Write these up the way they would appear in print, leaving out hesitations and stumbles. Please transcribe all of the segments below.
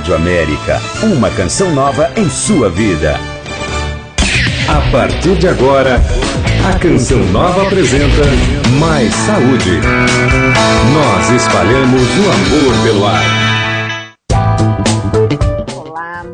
Rádio América, uma canção nova em sua vida. A partir de agora, a Canção Nova apresenta Mais Saúde. Nós espalhamos o amor pelo ar.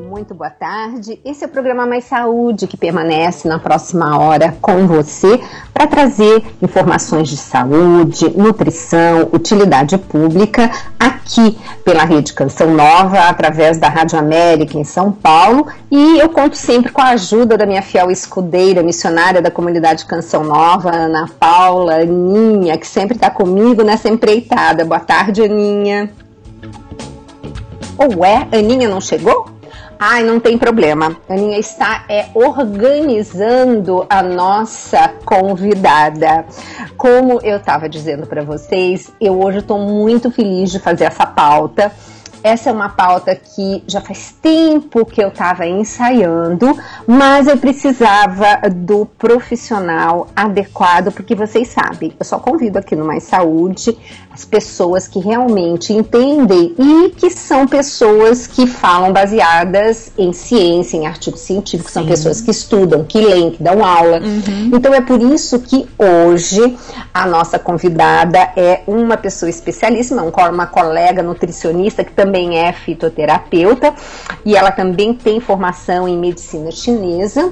Muito boa tarde. Esse é o programa Mais Saúde, que permanece na próxima hora com você para trazer informações de saúde, nutrição, utilidade pública aqui pela Rede Canção Nova, através da Rádio América em São Paulo. E eu conto sempre com a ajuda da minha fiel escudeira, missionária da comunidade Canção Nova, Ana Paula, Aninha, que sempre está comigo nessa empreitada. Boa tarde, Aninha. Aninha não chegou? Ai, não tem problema. A Aninha está organizando a nossa convidada. Como eu estava dizendo para vocês, eu hoje estou muito feliz de fazer essa pauta. Essa é uma pauta que já faz tempo que eu estava ensaiando, mas eu precisava do profissional adequado, porque vocês sabem, eu só convido aqui no Mais Saúde as pessoas que realmente entendem e que são pessoas que falam baseadas em ciência, em artigos científicos, são pessoas que estudam, que leem, que dão aula. Então é por isso que hoje a nossa convidada é uma pessoa especialíssima, uma colega nutricionista que também é fitoterapeuta e ela também tem formação em medicina chinesa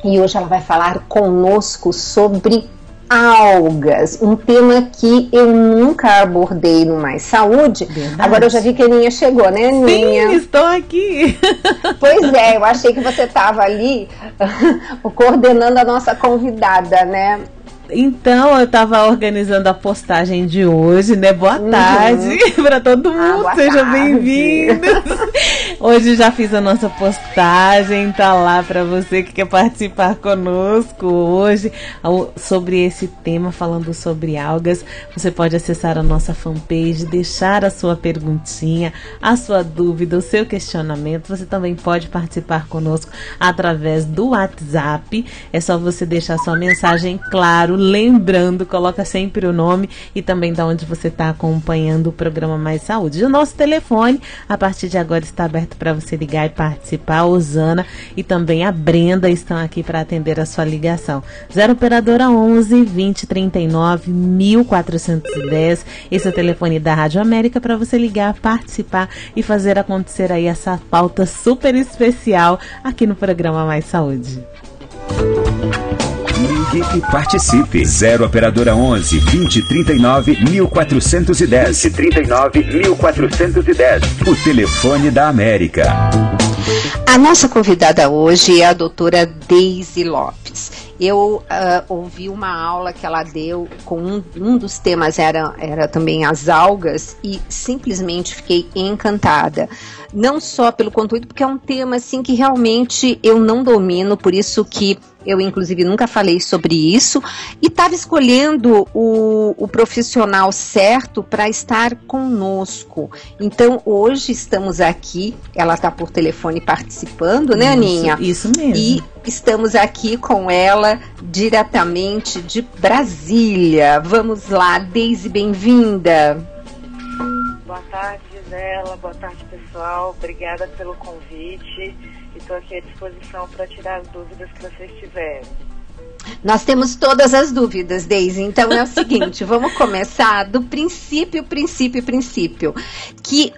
e hoje ela vai falar conosco sobre algas, um tema que eu nunca abordei no Mais Saúde. Verdade. Agora eu já vi que a Aninha chegou, né, Aninha? Sim, estou aqui. Pois é, eu achei que você estava ali coordenando a nossa convidada, né? Então, eu estava organizando a postagem de hoje, né? Boa tarde para todo mundo, sejam bem-vindos. Hoje já fiz a nossa postagem, tá lá para você que quer participar conosco hoje sobre esse tema, falando sobre algas. Você pode acessar a nossa fanpage, deixar a sua perguntinha, a sua dúvida, o seu questionamento. Você também pode participar conosco através do WhatsApp. É só você deixar sua mensagem, claro, lembrando, coloca sempre o nome e também de onde você está acompanhando o programa Mais Saúde. O nosso telefone, a partir de agora, está aberto para você ligar e participar. A Osana e também a Brenda estão aqui para atender a sua ligação. 0 operadora 11 20 39 1410. Esse é o telefone da Rádio América para você ligar, participar e fazer acontecer aí essa pauta super especial aqui no programa Mais Saúde. Ligue e participe. 0 operadora 11 20 39 1410. 20 39 1410. O telefone da América. A nossa convidada hoje é a doutora Deise Lopes. Eu ouvi uma aula que ela deu com um dos temas era também as algas e simplesmente fiquei encantada. Não só pelo conteúdo, porque é um tema assim que realmente eu não domino, por isso que eu inclusive nunca falei sobre isso e estava escolhendo o profissional certo para estar conosco. Então hoje estamos aqui, ela está por telefone participando, né, Aninha? Isso mesmo. E estamos aqui com ela diretamente de Brasília. Vamos lá, Deise, bem-vinda. Boa tarde, Gisela. Boa tarde, pessoal. Obrigada pelo convite. Estou aqui à disposição para tirar as dúvidas que vocês tiverem. Nós temos todas as dúvidas, Deise. Então é o seguinte, vamos começar do princípio.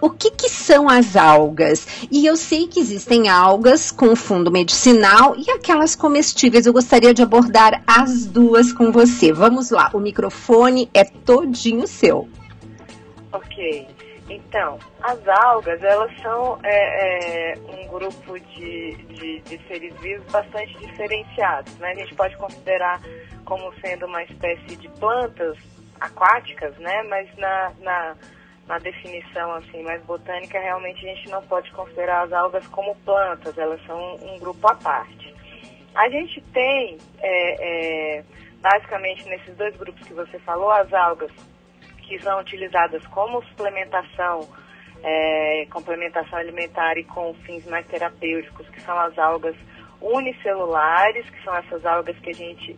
O que são as algas? E eu sei que existem algas com fundo medicinal e aquelas comestíveis. Eu gostaria de abordar as duas com você. Vamos lá, o microfone é todinho seu. Ok. Então, as algas, elas são um grupo de seres vivos bastante diferenciados, né? A gente pode considerar como sendo uma espécie de plantas aquáticas, né? Mas na definição assim, mais botânica, realmente a gente não pode considerar as algas como plantas, elas são um grupo à parte. A gente tem, basicamente, nesses dois grupos que você falou, as algas que são utilizadas como suplementação, complementação alimentar e com fins mais terapêuticos, que são as algas unicelulares, que são essas algas que a gente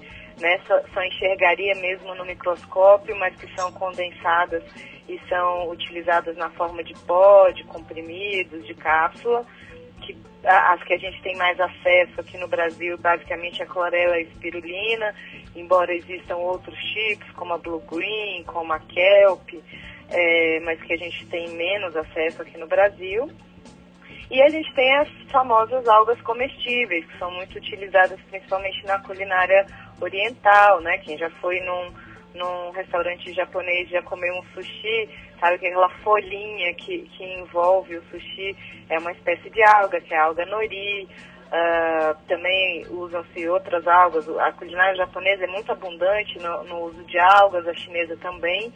só enxergaria mesmo no microscópio, mas que são condensadas e são utilizadas na forma de pó, de comprimidos, de cápsula. As que a gente tem mais acesso aqui no Brasil, basicamente a clorela e a espirulina, embora existam outros chips, como a Blue Green, como a Kelp, mas que a gente tem menos acesso aqui no Brasil. E a gente tem as famosas algas comestíveis, que são muito utilizadas principalmente na culinária oriental, né? Quem já foi num restaurante japonês, já comeu um sushi, sabe que aquela folhinha que envolve o sushi é uma espécie de alga, que é a alga nori. Também usam-se outras algas. A culinária japonesa é muito abundante no uso de algas, a chinesa também,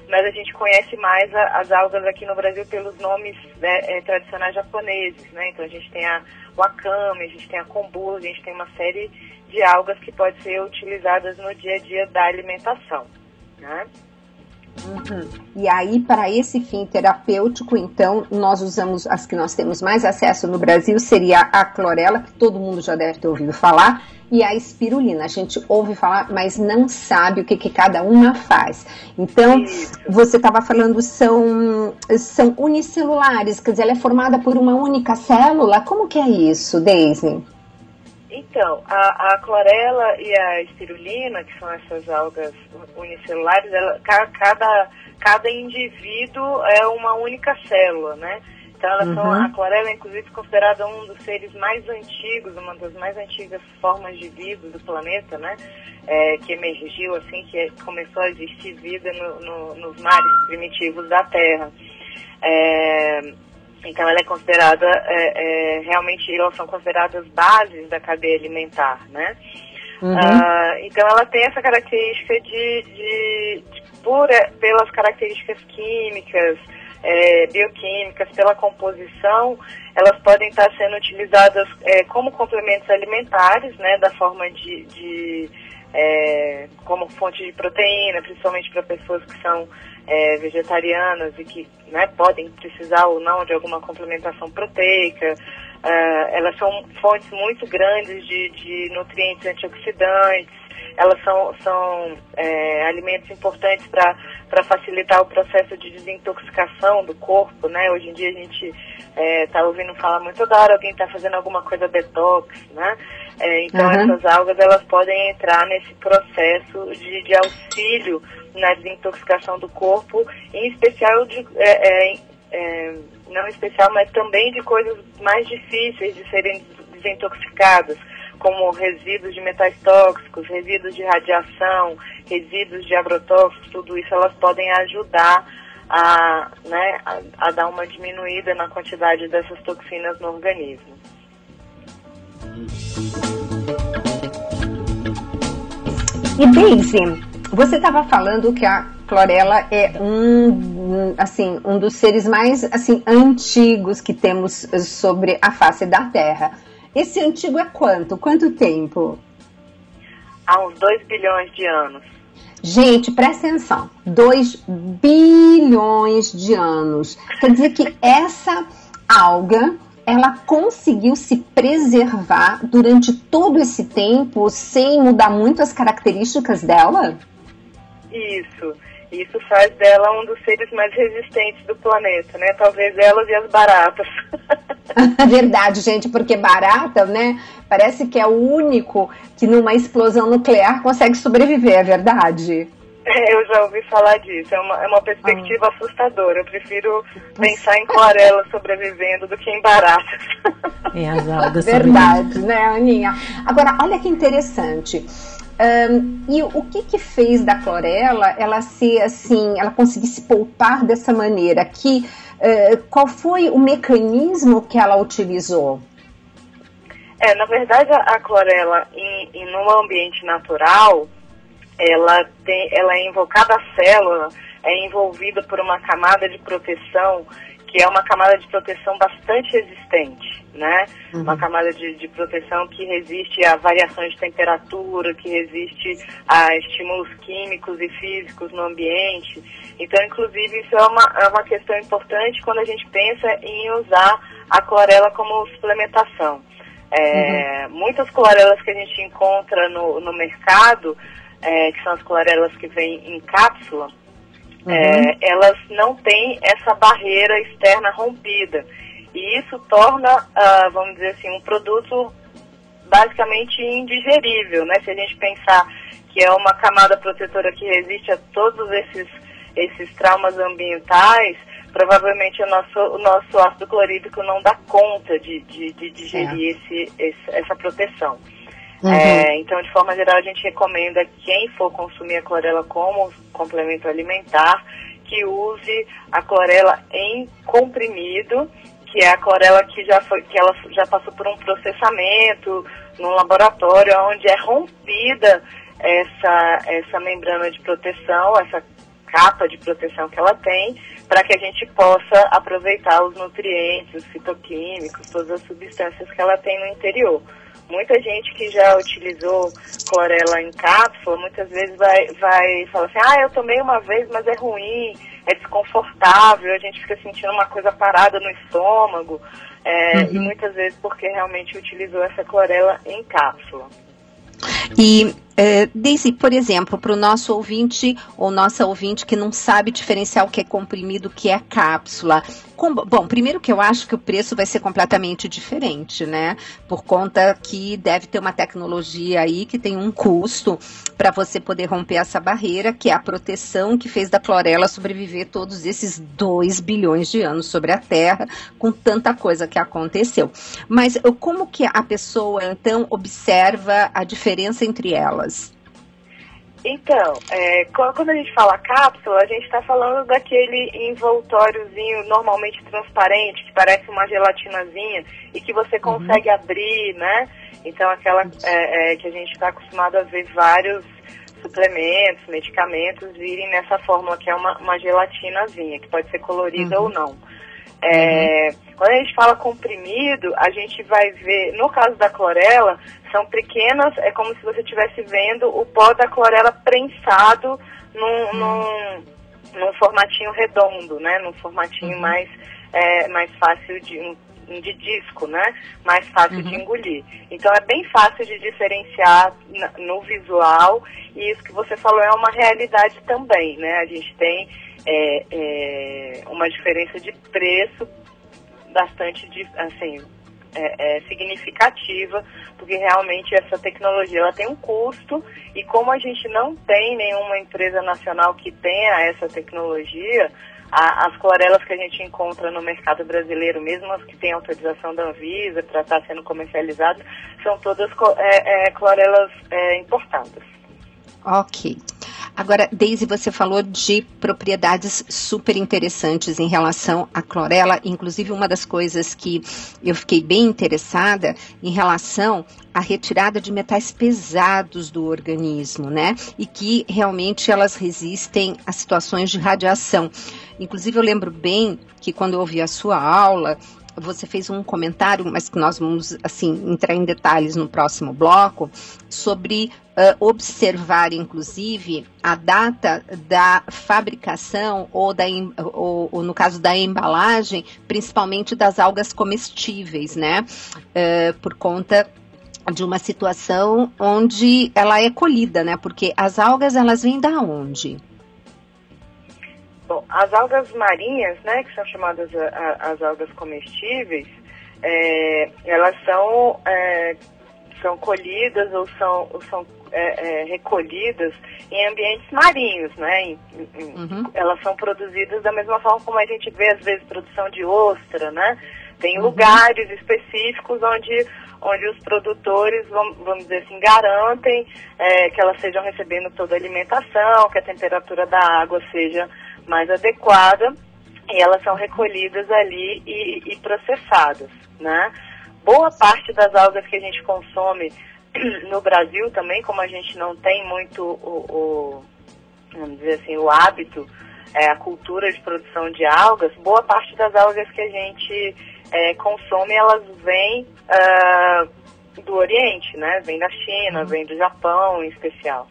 mas a gente conhece mais as algas aqui no Brasil pelos nomes tradicionais japoneses, né? Então a gente tem a wakame, a gente tem a kombu, a gente tem uma série de algas que podem ser utilizadas no dia a dia da alimentação, né? E aí, para esse fim terapêutico, então, nós usamos as que nós temos mais acesso no Brasil, seria a clorela, que todo mundo já deve ter ouvido falar, e a espirulina. A gente ouve falar, mas não sabe o que cada uma faz. Então, você estava falando, são unicelulares, quer dizer, ela é formada por uma única célula. Como que é isso, Deise? Então, a clorela e a espirulina, que são essas algas unicelulares, cada indivíduo é uma única célula, né? Então, a clorela é, inclusive, considerada um dos seres mais antigos, uma das mais antigas formas de vida do planeta, né? Que emergiu, assim, que começou a existir vida nos mares primitivos da Terra. Então, ela é considerada, realmente, elas são consideradas bases da cadeia alimentar, né? Então, ela tem essa característica pelas características químicas, bioquímicas, pela composição, elas podem estar sendo utilizadas como complementos alimentares, né? Da forma como fonte de proteína, principalmente para pessoas que são vegetarianas e que, né, podem precisar ou não de alguma complementação proteica. Elas são fontes muito grandes de nutrientes antioxidantes. Elas são alimentos importantes para facilitar o processo de desintoxicação do corpo, né? Hoje em dia a gente está ouvindo falar muito toda hora, alguém está fazendo alguma coisa detox, né? Então essas algas, elas podem entrar nesse processo de auxílio na desintoxicação do corpo, em especial não especial, mas também de coisas mais difíceis de serem desintoxicadas, como resíduos de metais tóxicos, resíduos de radiação, resíduos de agrotóxicos. Tudo isso elas podem ajudar a dar uma diminuída na quantidade dessas toxinas no organismo. E Deise, você estava falando que a clorela é um dos seres mais antigos que temos sobre a face da Terra. Esse antigo é quanto? Quanto tempo? Há uns 2 bilhões de anos. Gente, presta atenção. 2 bilhões de anos. Quer dizer que essa alga, ela conseguiu se preservar durante todo esse tempo sem mudar muito as características dela? Isso faz dela um dos seres mais resistentes do planeta, né? Talvez elas e as baratas. Verdade, gente, porque barata, né? Parece que é o único que numa explosão nuclear consegue sobreviver, é verdade? Eu já ouvi falar disso, é uma perspectiva assustadora. Eu prefiro pensar em clorela sobrevivendo do que em baratas. As algas. Verdade, né, Aninha? Agora, olha que interessante. E o que fez da clorela ela ser assim, ela conseguir se poupar dessa maneira? Qual foi o mecanismo que ela utilizou? Na verdade, a clorela, num ambiente natural, ela é invocada, a célula é envolvida por uma camada de proteção, que é uma camada de proteção bastante resistente, né? Uma camada de proteção que resiste a variações de temperatura, que resiste a estímulos químicos e físicos no ambiente. Então, inclusive, isso é uma questão importante quando a gente pensa em usar a clorela como suplementação. Muitas clorelas que a gente encontra no mercado, que são as clorelas que vêm em cápsula, elas não têm essa barreira externa rompida. E isso torna, vamos dizer assim, um produto basicamente indigerível, né? Se a gente pensar que é uma camada protetora que resiste a todos esses traumas ambientais, provavelmente o nosso ácido clorídrico não dá conta de digerir essa proteção. Então, de forma geral, a gente recomenda que quem for consumir a clorela como complemento alimentar, que use a clorela em comprimido, que é a clorela que ela já passou por um processamento no laboratório, onde é rompida essa membrana de proteção, essa capa de proteção que ela tem, para que a gente possa aproveitar os nutrientes, os fitoquímicos, todas as substâncias que ela tem no interior. Muita gente que já utilizou clorela em cápsula, muitas vezes vai falar assim, eu tomei uma vez, mas é ruim, é desconfortável, a gente fica sentindo uma coisa parada no estômago, e muitas vezes porque realmente utilizou essa clorela em cápsula. E, Daisy, por exemplo, para o nosso ouvinte ou nossa ouvinte que não sabe diferenciar o que é comprimido, o que é cápsula. Bom, primeiro que eu acho que o preço vai ser completamente diferente, né? Por conta que deve ter uma tecnologia aí que tem um custo para você poder romper essa barreira, que é a proteção que fez da clorela sobreviver todos esses 2 bilhões de anos sobre a Terra, com tanta coisa que aconteceu. Mas como que a pessoa, então, observa a diferença entre elas? Então, quando a gente fala cápsula, a gente está falando daquele envoltóriozinho normalmente transparente, que parece uma gelatinazinha e que você consegue abrir, né? Então, aquela que a gente está acostumado a ver vários suplementos, medicamentos virem nessa fórmula, que é uma gelatinazinha, que pode ser colorida ou não. Quando a gente fala comprimido, a gente vai ver, no caso da clorela, são pequenas, é como se você estivesse vendo o pó da clorela prensado num formatinho redondo, né? Num formatinho mais fácil de disco, né? Mais fácil de engolir. Então é bem fácil de diferenciar no visual, e isso que você falou é uma realidade também, né? A gente tem uma diferença de preço bastante significativa, porque realmente essa tecnologia ela tem um custo, e como a gente não tem nenhuma empresa nacional que tenha essa tecnologia, as clorelas que a gente encontra no mercado brasileiro, mesmo as que têm autorização da Anvisa para estar sendo comercializadas, são todas clorelas importadas. Ok. Agora, Daisy, você falou de propriedades super interessantes em relação à clorela, inclusive uma das coisas que eu fiquei bem interessada em relação à retirada de metais pesados do organismo, né? E que realmente elas resistem a situações de radiação. Inclusive, eu lembro bem que quando eu ouvi a sua aula, você fez um comentário, mas que nós vamos entrar em detalhes no próximo bloco, sobre observar, inclusive, a data da fabricação ou no caso da embalagem, principalmente das algas comestíveis, né? Por conta de uma situação onde ela é colhida, né? Porque as algas, elas vêm da onde? Bom, as algas marinhas, né, que são chamadas as algas comestíveis, elas são colhidas ou são recolhidas em ambientes marinhos, né? Elas são produzidas da mesma forma como a gente vê, às vezes, produção de ostra, né? Tem lugares específicos onde os produtores, vamos dizer assim, garantem que elas estejam recebendo toda a alimentação, que a temperatura da água seja mais adequada, e elas são recolhidas ali e processadas, né? Boa parte das algas que a gente consome no Brasil também, como a gente não tem muito vamos dizer assim, o hábito, a cultura de produção de algas, boa parte das algas que a gente consome, elas vêm do Oriente, né? Vem da China, vem do Japão em especial.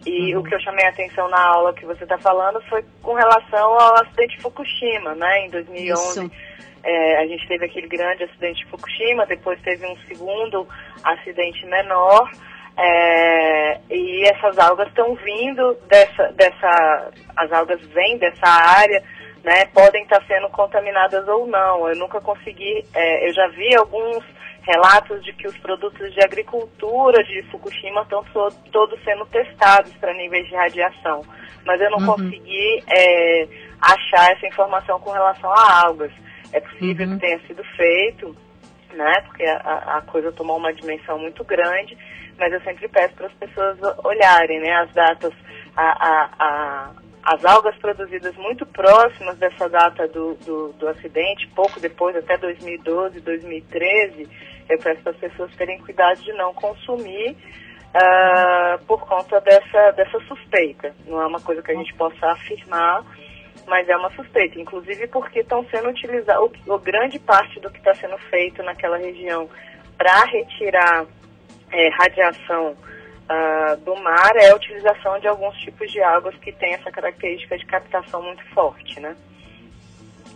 E o que eu chamei a atenção na aula que você está falando foi com relação ao acidente de Fukushima, né? Em 2011, a gente teve aquele grande acidente de Fukushima, depois teve um segundo acidente menor, E essas algas estão vindo as algas vêm dessa área, né, podem estar sendo contaminadas ou não. Eu nunca consegui, eu já vi alguns relatos de que os produtos de agricultura de Fukushima estão todos sendo testados para níveis de radiação, mas eu não consegui achar essa informação com relação a algas. É possível que tenha sido feito, né, porque a coisa tomou uma dimensão muito grande, mas eu sempre peço para as pessoas olharem, né, as datas, as algas produzidas muito próximas dessa data do acidente, pouco depois, até 2012, 2013, eu peço para as pessoas terem cuidado de não consumir por conta dessa suspeita. Não é uma coisa que a gente possa afirmar, mas é uma suspeita, inclusive porque estão sendo utilizados, grande parte do que está sendo feito naquela região para retirar radiação do mar é a utilização de alguns tipos de águas que têm essa característica de captação muito forte, né?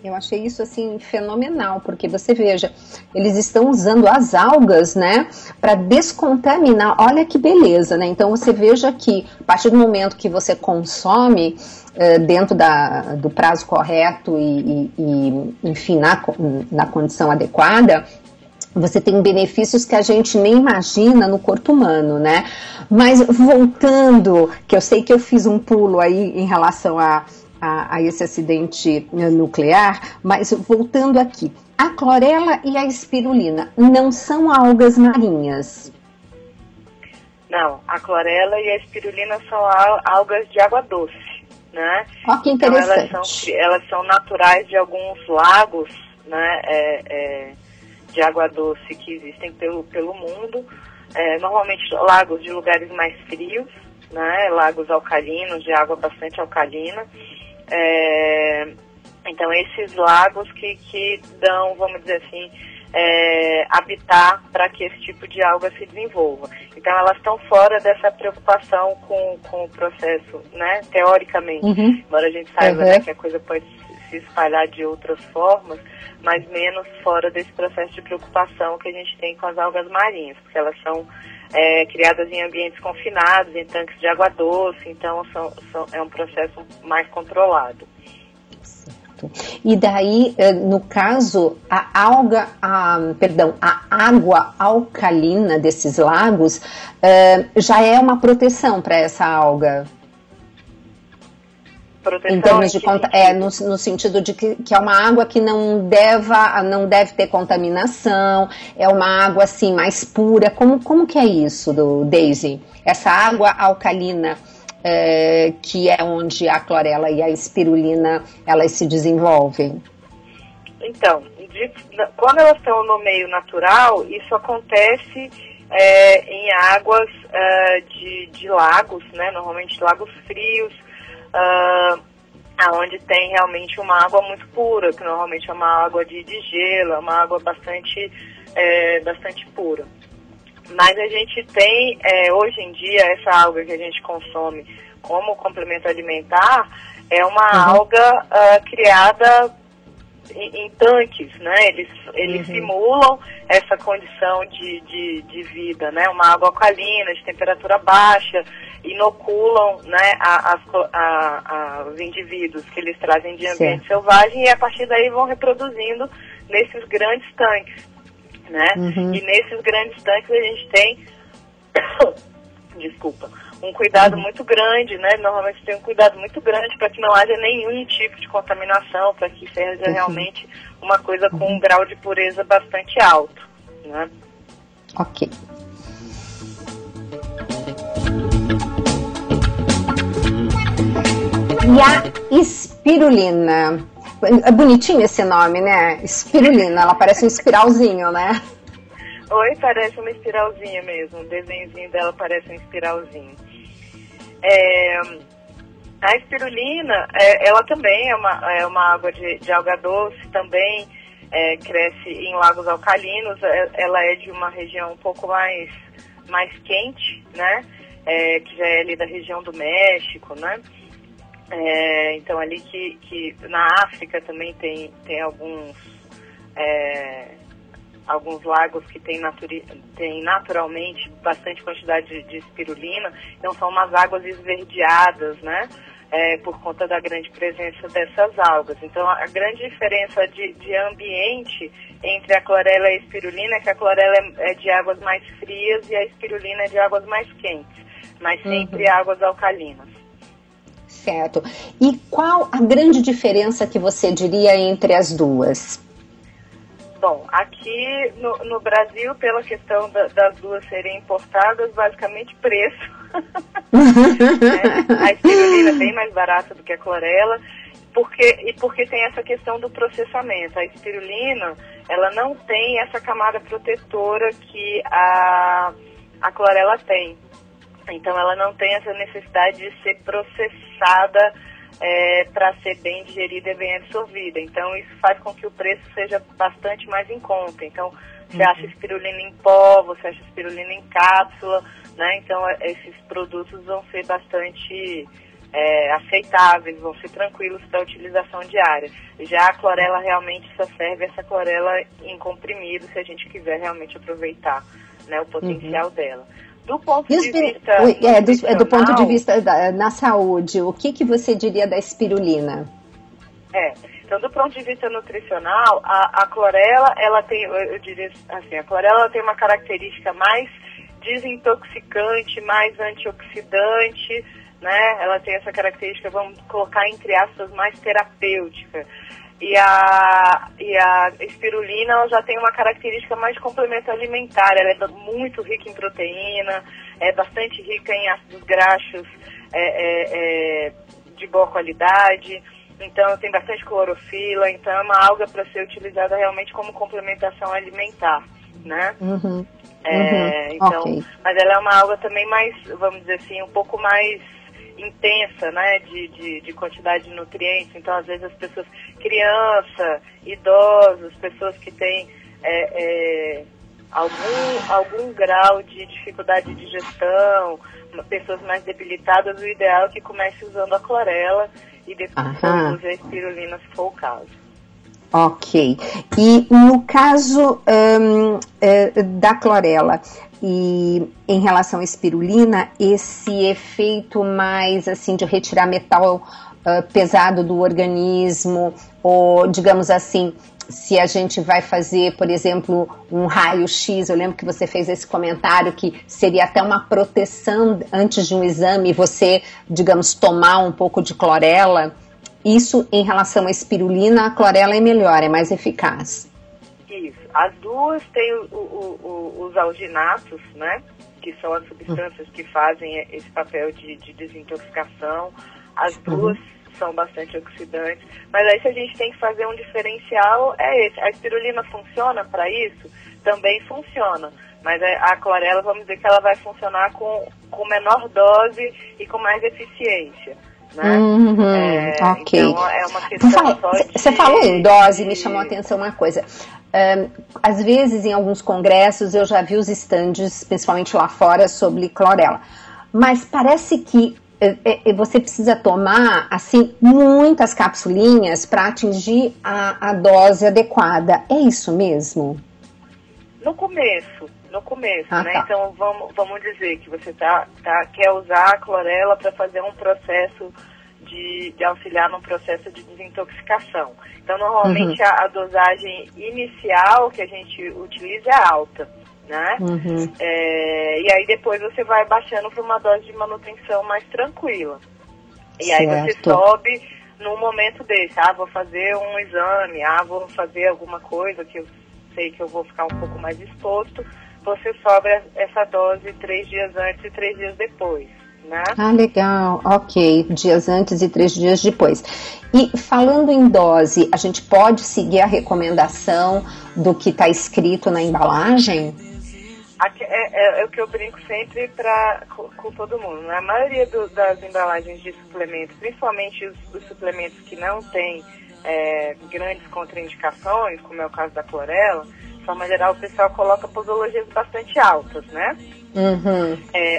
Eu achei isso, assim, fenomenal, porque você veja, eles estão usando as algas, né, para descontaminar, olha que beleza, né? Então você veja que, a partir do momento que você consome dentro do prazo correto e enfim, na condição adequada, você tem benefícios que a gente nem imagina no corpo humano, né? Mas voltando, que eu sei que eu fiz um pulo aí em relação a esse acidente nuclear, mas voltando aqui, a clorela e a espirulina não são algas marinhas? Não, a clorela e a espirulina são algas de água doce, né? Ó, que interessante. Então, elas são naturais de alguns lagos, né, de água doce que existem pelo mundo, normalmente lagos de lugares mais frios, né, lagos alcalinos, de água bastante alcalina. Então esses lagos que dão, vamos dizer assim, habitat para que esse tipo de alga se desenvolva. Então elas estão fora dessa preocupação com o processo, né, teoricamente, embora a gente saiba, né, que a coisa pode se espalhar de outras formas, mas menos fora desse processo de preocupação que a gente tem com as algas marinhas, porque elas são criadas em ambientes confinados, em tanques de água doce, então é um processo mais controlado. Certo. E daí, no caso, a água alcalina desses lagos já é uma proteção para essa alga? Proteção em termos de no sentido de que é uma água que não deve ter contaminação, é uma água assim mais pura. Como que é isso, Daisy? Essa água alcalina, que é onde a clorela e a espirulina elas se desenvolvem? Então, quando elas estão no meio natural, isso acontece em águas de lagos, né? Normalmente lagos frios, onde tem realmente uma água muito pura, que normalmente é uma água de gelo, é uma água bastante pura. Mas a gente tem, hoje em dia, essa alga que a gente consome como complemento alimentar, é uma alga criada em tanques, né? Eles simulam essa condição de vida, né? Uma água alcalina, de temperatura baixa, inoculam, né, os indivíduos que eles trazem de ambiente selvagem, e a partir daí vão reproduzindo nesses grandes tanques, né? E nesses grandes tanques a gente tem um cuidado muito grande, né? Normalmente tem um cuidado muito grande para que não haja nenhum tipo de contaminação, para que seja realmente uma coisa com um grau de pureza bastante alto, né? Ok. E a espirulina, é bonitinho esse nome, né? Espirulina, ela parece um espiralzinho, né? Oi, parece uma espiralzinha mesmo, o desenhozinho dela parece um espiralzinho. A espirulina, ela também é uma água de alga doce, também cresce em lagos alcalinos, ela é de uma região um pouco mais quente, né? Que já é ali da região do México, né? Então ali que na África também tem alguns alguns lagos que tem naturalmente bastante quantidade de espirulina, então são umas águas esverdeadas, né? Por conta da grande presença dessas algas. Então, a grande diferença de ambiente entre a clorela e a espirulina é que a clorela é de águas mais frias e a espirulina é de águas mais quentes, mas sempre águas alcalinas. Certo. E qual a grande diferença que você diria entre as duas? Bom, aqui no Brasil, pela questão das duas serem importadas, basicamente preço. A espirulina é bem mais barata do que a clorela, porque tem essa questão do processamento. A espirulina, ela não tem essa camada protetora que a clorela tem. Então, ela não tem essa necessidade de ser processada para ser bem digerida e bem absorvida. Então, isso faz com que o preço seja bastante mais em conta. Então, você acha espirulina em pó, você acha espirulina em cápsula, né? Então, esses produtos vão ser bastante aceitáveis, vão ser tranquilos para a utilização diária. Já a clorela realmente só serve essa clorela em comprimido, se a gente quiser realmente aproveitar, né, o potencial dela. Do ponto de vista do ponto de vista na saúde, o que você diria da espirulina? Então, do ponto de vista nutricional, a clorela, ela tem, eu diria assim, a clorela tem uma característica mais desintoxicante, mais antioxidante, né? Ela tem essa característica, vamos colocar entre aspas, mais terapêutica. E a espirulina, ela já tem uma característica mais de complemento alimentar. Ela é muito rica em proteína, é bastante rica em ácidos graxos de boa qualidade. Então, tem bastante clorofila. Então, é uma alga para ser utilizada realmente como complementação alimentar, né? Então, okay. Mas ela é uma alga também mais, vamos dizer assim, um pouco mais intensa, né, de quantidade de nutrientes. Então, às vezes, as pessoas, criança, idosos, pessoas que têm algum grau de dificuldade de digestão, pessoas mais debilitadas, o ideal é que comece usando a clorela e depois use a espirulina, se for o caso. Ok. E no caso da clorela, e em relação à espirulina, esse efeito mais assim de retirar metal pesado do organismo, ou digamos assim, se a gente vai fazer, por exemplo, um raio-x, eu lembro que você fez esse comentário que seria até uma proteção antes de um exame, você, digamos, tomar um pouco de clorela. Isso em relação à espirulina, a clorela é melhor, é mais eficaz. Isso. As duas têm os alginatos, né? Que são as substâncias que fazem esse papel de desintoxicação. As duas são bastante oxidantes. Mas aí, se a gente tem que fazer um diferencial, é esse. A espirulina funciona para isso? Também funciona. Mas a clorela, vamos dizer que ela vai funcionar com menor dose e com mais eficiência. Né? Ok. Então, é uma questão Você falou em dose, me chamou a atenção uma coisa. Às vezes, em alguns congressos, eu já vi os estandes, principalmente lá fora, sobre clorela. Mas parece que você precisa tomar, assim, muitas capsulinhas para atingir a dose adequada. É isso mesmo? No começo, né? Tá. Então, vamos dizer que você quer usar a clorela para fazer um processo de auxiliar num processo de desintoxicação. Então, normalmente, a dosagem inicial que a gente utiliza é alta, né? E aí, depois você vai baixando para uma dose de manutenção mais tranquila. E certo. Aí você sobe num momento desse. Vou fazer um exame, vou fazer alguma coisa que eu sei que eu vou ficar um pouco mais exposto. Você sobe essa dose 3 dias antes e 3 dias depois, né? Legal, ok, dias antes e 3 dias depois. E falando em dose, a gente pode seguir a recomendação do que está escrito na embalagem? É o que eu brinco sempre com todo mundo, né? A maioria das embalagens de suplementos, principalmente os suplementos que não têm grandes contraindicações, como é o caso da clorela, de forma geral, o pessoal coloca posologias bastante altas, né?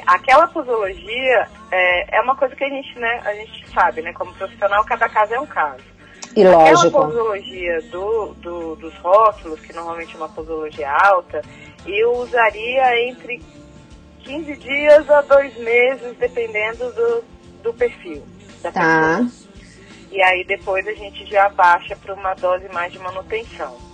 Aquela posologia é uma coisa que a gente sabe, né? Como profissional, cada caso é um caso. E lógico. Aquela posologia dos rótulos, que normalmente é uma posologia alta, eu usaria entre 15 dias a 2 meses, dependendo do perfil da pessoa. E aí depois a gente já baixa para uma dose mais de manutenção.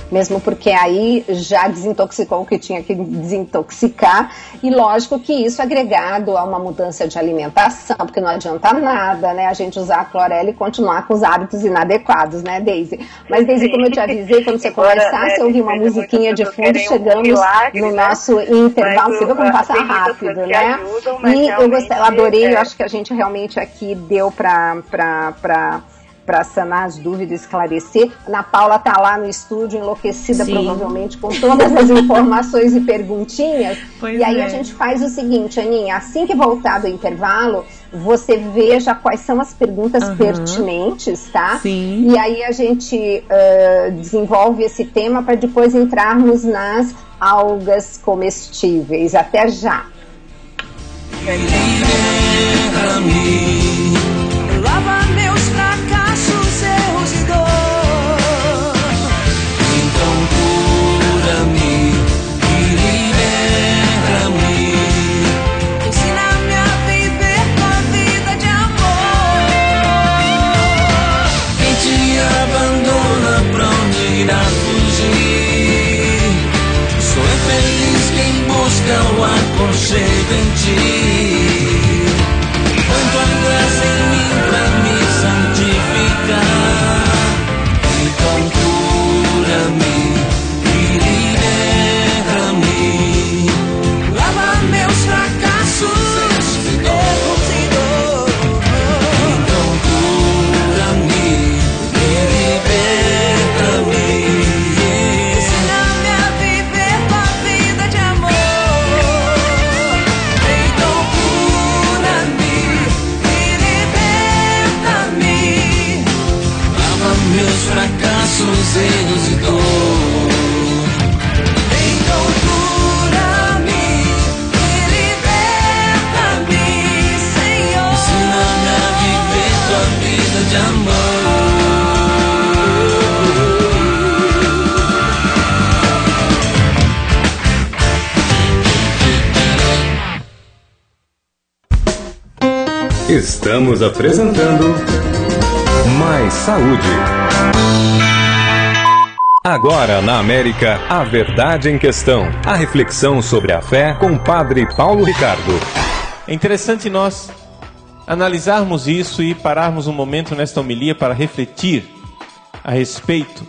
Mesmo porque aí já desintoxicou o que tinha que desintoxicar, e lógico que isso agregado a uma mudança de alimentação, porque não adianta nada, né, a gente usar a clorela e continuar com os hábitos inadequados, né, Daisy? Mas Daisy, como eu te avisei, quando você começasse a ouvir uma musiquinha de fundo, chegamos no nosso intervalo, você viu como passa rápido, né? E eu adorei, eu acho que a gente realmente aqui deu para sanar as dúvidas, esclarecer. Ana Paula tá lá no estúdio, enlouquecida, sim, provavelmente, com todas as informações e perguntinhas. Pois e aí a gente faz o seguinte, Aninha, assim que voltar do intervalo, você veja quais são as perguntas pertinentes, tá? Sim. E aí a gente desenvolve esse tema para depois entrarmos nas algas comestíveis. Até já! Lava meus fracassos, erros e dor. Então cura-me e libera-me. Ensina-me a viver tua vida de amor. Quem te abandona, pra onde irá fugir? Sou infeliz quem busca o aconchego em ti. Quanto a graça em mim pra me santificar. Então cura-me e libera-me. Lava meus fracassos, erros e dor. Então cura-me e liberta-me. Ensina-me a viver tua vida de amor. Então cura-me e liberta-me. Lava meus fracassos, erros e dor. Então cura-me e liberta-me, Senhor. Ensina-me a viver tua vida de amor. Estamos apresentando Mais Saúde. Agora na América, a verdade em questão. A reflexão sobre a fé com o Padre Paulo Ricardo. É interessante nós analisarmos isso e pararmos um momento nesta homilia para refletir a respeito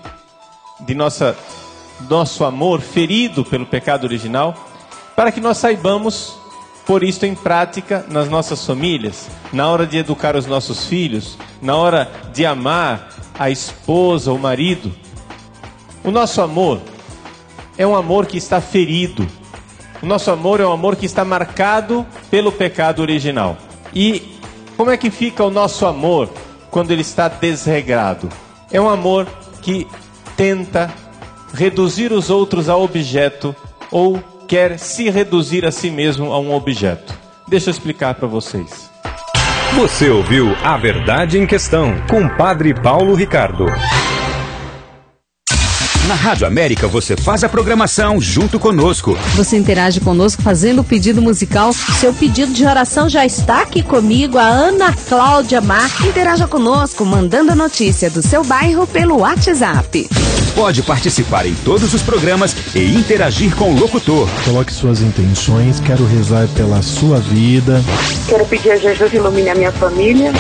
de nosso amor ferido pelo pecado original, para que nós saibamos pôr isto em prática nas nossas famílias, na hora de educar os nossos filhos, na hora de amar a esposa, o marido. O nosso amor é um amor que está ferido. O nosso amor é um amor que está marcado pelo pecado original. E como é que fica o nosso amor quando ele está desregrado? É um amor que tenta reduzir os outros a objeto ou quer se reduzir a si mesmo a um objeto. Deixa eu explicar para vocês. Você ouviu A Verdade em Questão com o Padre Paulo Ricardo. Na Rádio América você faz a programação junto conosco. Você interage conosco fazendo o pedido musical. Seu pedido de oração já está aqui comigo, a Ana Cláudia Marques. Interaja conosco mandando a notícia do seu bairro pelo WhatsApp. Pode participar em todos os programas e interagir com o locutor. Coloque suas intenções, quero rezar pela sua vida. Quero pedir a Jesus ilumine a minha família.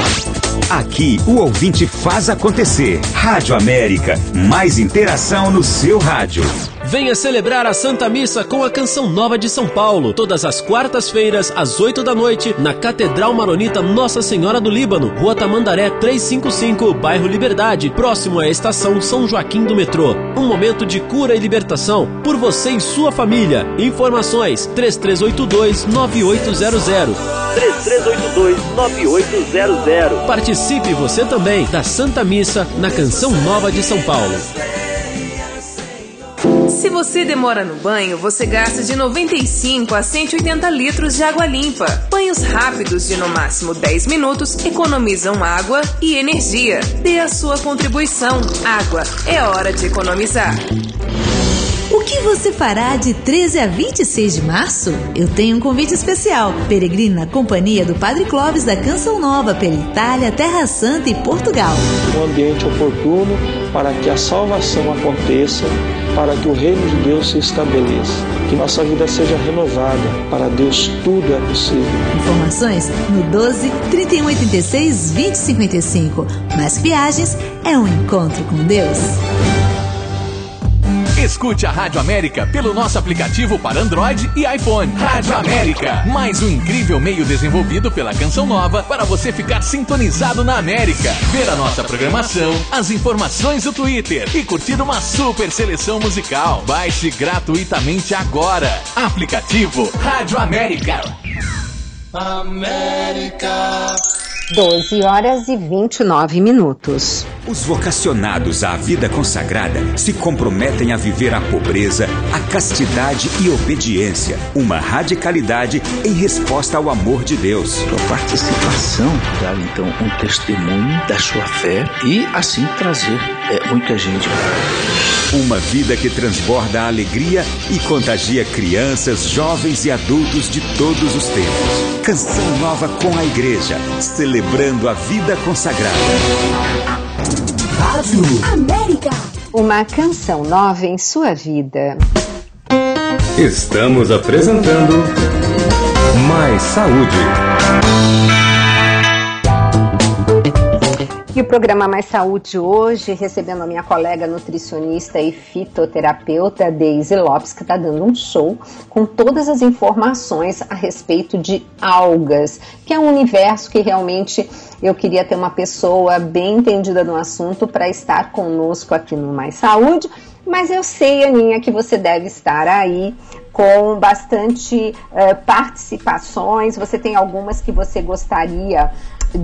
Aqui o ouvinte faz acontecer. Rádio América, mais interação no seu rádio. Venha celebrar a Santa Missa com a Canção Nova de São Paulo, todas as quartas-feiras, às 8 da noite, na Catedral Maronita Nossa Senhora do Líbano, Rua Tamandaré 355, bairro Liberdade, próximo à estação São Joaquim do metrô. Um momento de cura e libertação por você e sua família. Informações 3382-9800. 3382-9800. Participe você também da Santa Missa na Canção Nova de São Paulo. Se você demora no banho, você gasta de 95 a 180 litros de água limpa. Banhos rápidos de no máximo 10 minutos economizam água e energia. Dê a sua contribuição. Água, é hora de economizar. O que você fará de 13 a 26 de março? Eu tenho um convite especial. Peregrine na companhia do Padre Clóvis da Canção Nova pela Itália, Terra Santa e Portugal. Um ambiente oportuno para que a salvação aconteça, para que o reino de Deus se estabeleça. Que nossa vida seja renovada. Para Deus tudo é possível. Informações no 12 3186 2055. Mais viagens é um encontro com Deus. Escute a Rádio América pelo nosso aplicativo para Android e iPhone. Rádio América, mais um incrível meio desenvolvido pela Canção Nova para você ficar sintonizado na América, ver a nossa programação, as informações do Twitter e curtir uma super seleção musical. Baixe gratuitamente agora. Aplicativo Rádio América. América. 12 horas e 29 minutos. Os vocacionados à vida consagrada se comprometem a viver a pobreza, a castidade e obediência, uma radicalidade em resposta ao amor de Deus. Sua participação dá então um testemunho da sua fé e assim trazer muita gente para uma vida que transborda a alegria e contagia crianças, jovens e adultos de todos os tempos. Canção Nova com a Igreja, celebrando a vida consagrada. Rádio América. Uma canção nova em sua vida. Estamos apresentando Mais Saúde. E o programa Mais Saúde hoje, recebendo a minha colega nutricionista e fitoterapeuta Deise Lopes, que está dando um show com todas as informações a respeito de algas, que é um universo que realmente eu queria ter uma pessoa bem entendida no assunto para estar conosco aqui no Mais Saúde. Mas eu sei, Aninha, que você deve estar aí com bastante participações. Você tem algumas que você gostaria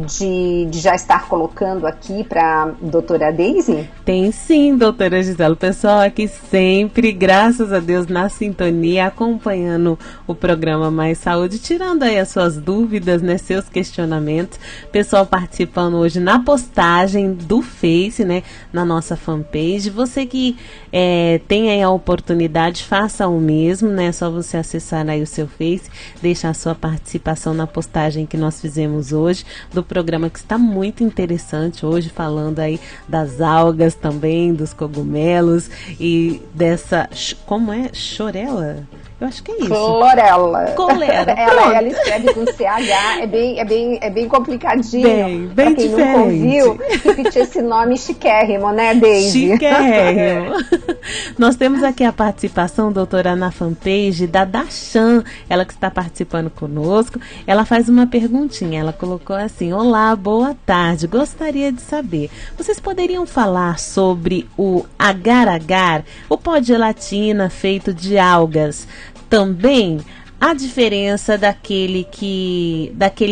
de já estar colocando aqui para a doutora Deise? Tem sim, doutora Gisela. O pessoal aqui sempre, graças a Deus, na sintonia, acompanhando o programa Mais Saúde, tirando aí as suas dúvidas, né, seus questionamentos. Pessoal participando hoje na postagem do Face, né, na nossa fanpage. Você que tem aí a oportunidade, faça o mesmo, né, é só você acessar aí o seu Face, deixar a sua participação na postagem que nós fizemos hoje, do programa que está muito interessante hoje, falando aí das algas também, dos cogumelos e dessa, como é? Chorela? Eu acho que é isso. Clorela. Clorela. Ela escreve com CH, é bem complicadinho. Bem pra quem diferente. Nunca ouviu, que tinha esse nome chiquérrimo, né, Deise? Chiquérrimo. Nós temos aqui a participação, doutora, na fanpage da Dachan, ela que está participando conosco. Ela faz uma perguntinha, ela colocou assim: olá, boa tarde, gostaria de saber, vocês poderiam falar sobre o agar-agar, o pó de gelatina feito de algas? Também a diferença daquele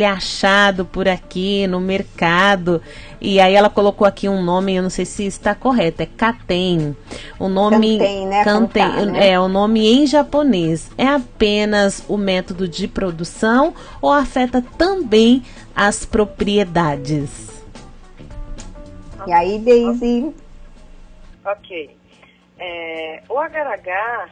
achado por aqui no mercado. E aí ela colocou aqui um nome, eu não sei se está correto, é Katen. O nome Katen, né? Katen, né? é o nome em japonês. É apenas o método de produção ou afeta também as propriedades? E aí, Deise? Ok. O agar-agar,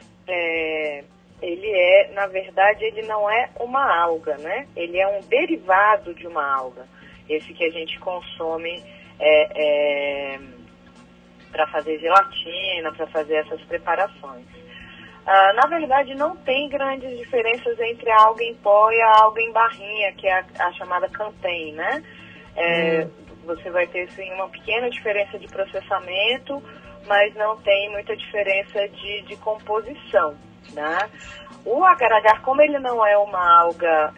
ele na verdade, ele não é uma alga, né? Ele é um derivado de uma alga. Esse que a gente consome para fazer gelatina, para fazer essas preparações. Na verdade, não tem grandes diferenças entre a alga em pó e a alga em barrinha, que é a chamada Katen, né? Você vai ter, sim, uma pequena diferença de processamento, mas não tem muita diferença de composição, né? O agar-agar, como ele não é uma alga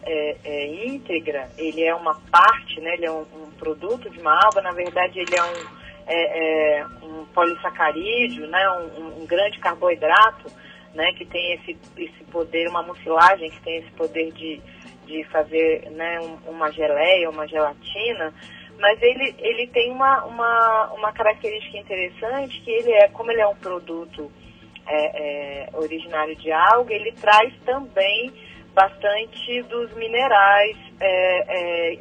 íntegra, ele é uma parte, né? Ele é um produto de uma alga. Na verdade, ele é um polissacarídeo, né? Um grande carboidrato, né? Que tem esse poder, uma mucilagem que tem esse poder de fazer, né? Uma geleia, uma gelatina. Mas ele tem uma característica interessante, que como ele é um produto originário de alga, ele traz também bastante dos minerais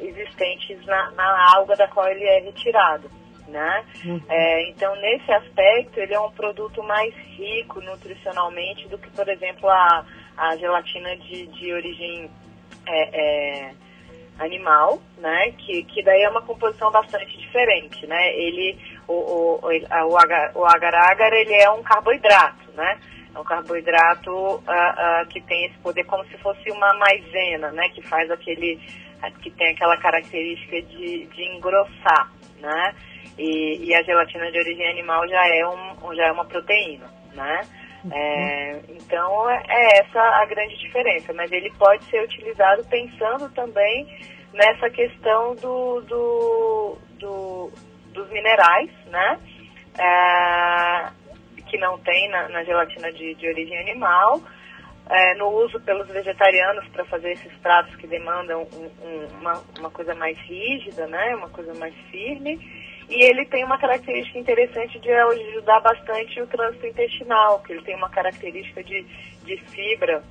existentes na alga da qual ele é retirado, né? Então, nesse aspecto, ele é um produto mais rico nutricionalmente do que, por exemplo, a gelatina de origem animal, né? Que daí é uma composição bastante diferente, né? O agar-agar, ele é um carboidrato, né? É um carboidrato que tem esse poder como se fosse uma maisena, né? Que faz que tem aquela característica de engrossar, né? E a gelatina de origem animal já é uma proteína, né? Então é essa a grande diferença, mas ele pode ser utilizado pensando também nessa questão dos minerais, né? Que não tem na gelatina de origem animal, no uso pelos vegetarianos para fazer esses pratos que demandam uma coisa mais rígida, né? Uma coisa mais firme. E ele tem uma característica interessante de ajudar bastante o trânsito intestinal, que ele tem uma característica de fibra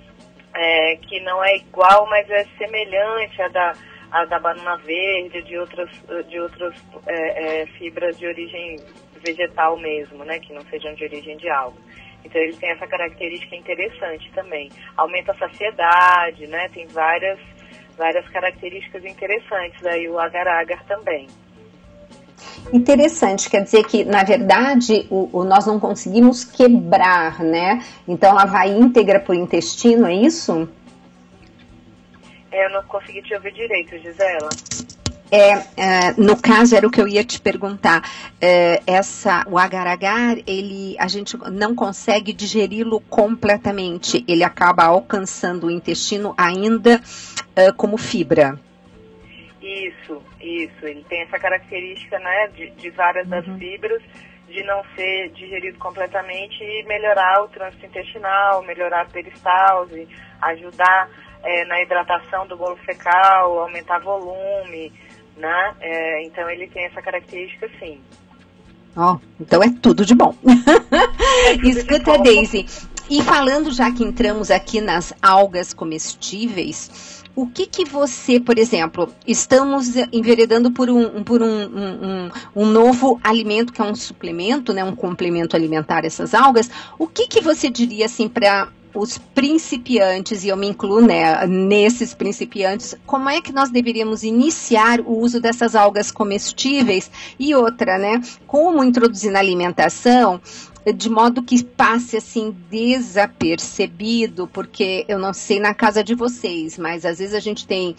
que não é igual, mas é semelhante à da banana verde, de outras fibras de origem vegetal mesmo, né, que não sejam de origem de alga. Então ele tem essa característica interessante também. Aumenta a saciedade, né, tem várias características interessantes aí o agar-agar também. Interessante, quer dizer que, na verdade, nós não conseguimos quebrar, né? Então ela vai íntegra por intestino, é isso? Eu não consegui te ouvir direito, Gisela. No caso, era o que eu ia te perguntar. O agar-agar, a gente não consegue digeri-lo completamente. Ele acaba alcançando o intestino ainda como fibra. Isso. Ele tem essa característica, né, de várias das fibras, de não ser digerido completamente e melhorar o trânsito intestinal, melhorar a peristalse, ajudar na hidratação do bolo fecal, aumentar volume, né? Então ele tem essa característica, sim. Então é tudo de bom. Escuta, Daisy, e falando, já que entramos aqui nas algas comestíveis, o que você, por exemplo, estamos enveredando por um novo alimento, que é um suplemento, né, um complemento alimentar, essas algas. O que você diria assim para os principiantes, e eu me incluo nesses principiantes, como é que nós deveríamos iniciar o uso dessas algas comestíveis? E outra, né, como introduzir na alimentação de modo que passe assim desapercebido, porque eu não sei na casa de vocês, mas às vezes a gente tem